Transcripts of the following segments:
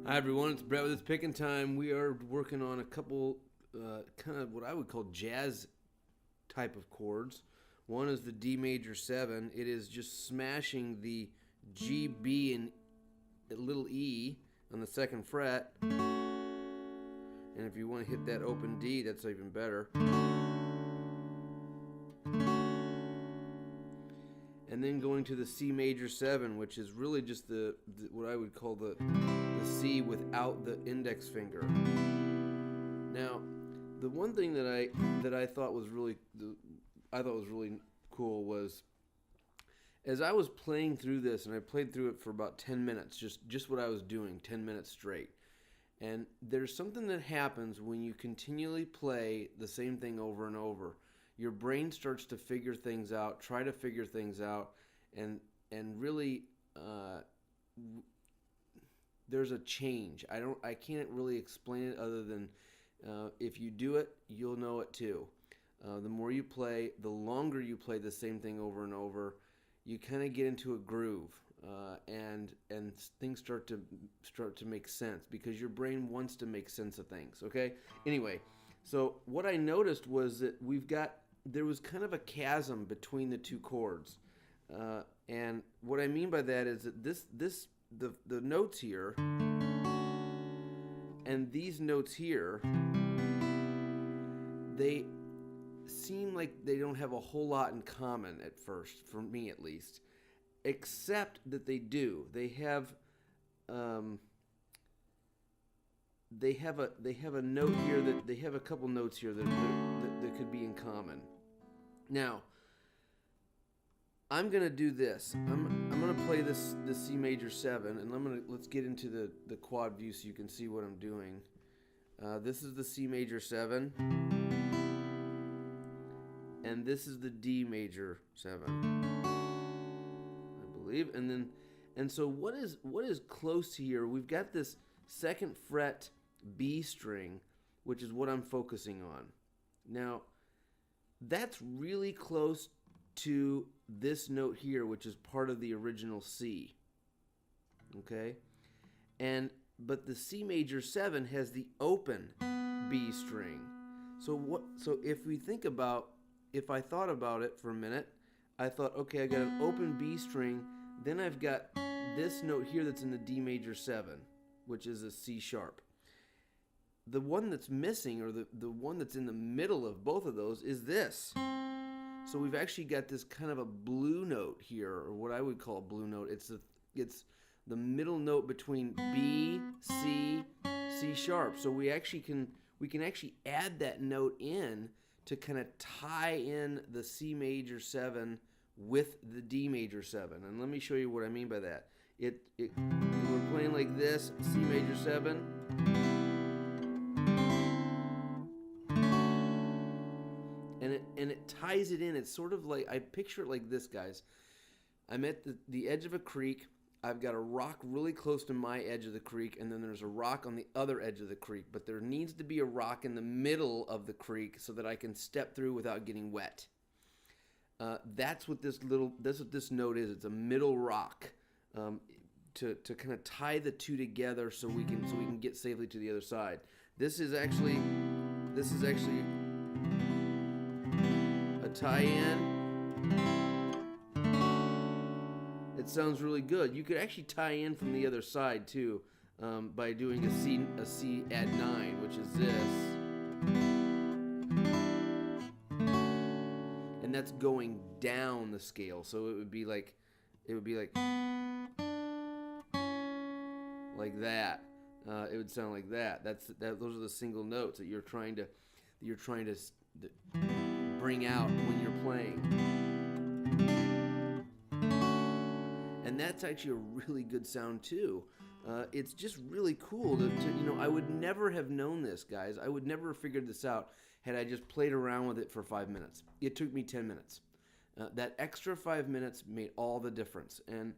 Hi everyone, it's Brett with It's Picking Time. We are working on a couple kind of what I would call jazz type of chords. One is the D major 7. It is just smashing the G, B, and a little E on the second fret. And if you want to hit that open D, that's even better. And then going to the C major 7, which is really just the what I would call the C without the index finger. Now, the one thing that I thought was really cool was as I was playing through this, and I played through it for about 10 minutes, just what I was doing, 10 minutes straight. And there's something that happens when you continually play the same thing over and over. Your brain starts to figure things out, try to figure things out, and really there's a change. I can't really explain it other than if you do it, you'll know it too. The more you play, the longer you play the same thing over and over, you kind of get into a groove, and things start to make sense because your brain wants to make sense of things. Okay. Anyway, so what I noticed was that there was kind of a chasm between the two chords, and what I mean by that is that the notes here and these notes here, they seem like they don't have a whole lot in common at first, for me at least, except that they do. They have a note here that they have a couple notes here that could be in common. Now, I'm gonna do this. I'm gonna play this C major 7, and let's get into the quad view so you can see what I'm doing. This is the C major 7, and this is the D major 7, I believe. And so what is close here? We've got this second fret B string, which is what I'm focusing on. Now, that's really close to this note here, which is part of the original C. Okay? But the C major 7 has the open B string. So if I thought about it for a minute, I thought, okay, I got an open B string, then I've got this note here that's in the D major 7, which is a C sharp. The one that's missing, or the one that's in the middle of both of those, is this. So we've actually got this kind of a blue note here, or what I would call a blue note. It's the middle note between B, C, C sharp. So we can actually add that note in to kind of tie in the C major 7 with the D major 7. And let me show you what I mean by that. We're playing like this, C major 7. And it ties it in. It's sort of like, I picture it like this, guys. I'm at the edge of a creek. I've got a rock really close to my edge of the creek, and then there's a rock on the other edge of the creek. But there needs to be a rock in the middle of the creek so that I can step through without getting wet. That's what this note is. It's a middle rock to kind of tie the two together so we can get safely to the other side. This is actually a tie-in. It sounds really good. You could actually tie in from the other side too, by doing a C add 9, which is this, and that's going down the scale. So it would be like that. It would sound like that. Those are the single notes that you're trying to bring out when you're playing. And that's actually a really good sound too. It's just really cool to I would never have known this, guys. I would never have figured this out had I just played around with it for 5 minutes. It took me 10 minutes. That extra 5 minutes made all the difference. And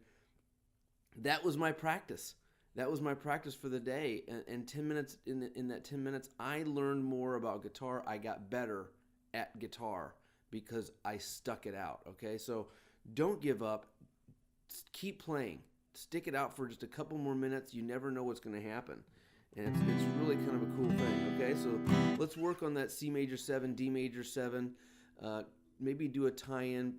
that was my practice. That was my practice for the day. And 10 minutes, in that 10 minutes, I learned more about guitar. I got better at guitar because I stuck it out. Okay, so don't give up. Keep playing. stick it out for just a couple more minutes. You never know what's going to happen. And it's really kind of a cool thing. Okay, so let's work on that C major 7, D major 7. Maybe do a tie-in.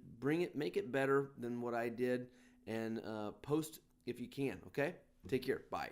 Make it better than what I did, and post if you can. Okay, take care. Bye.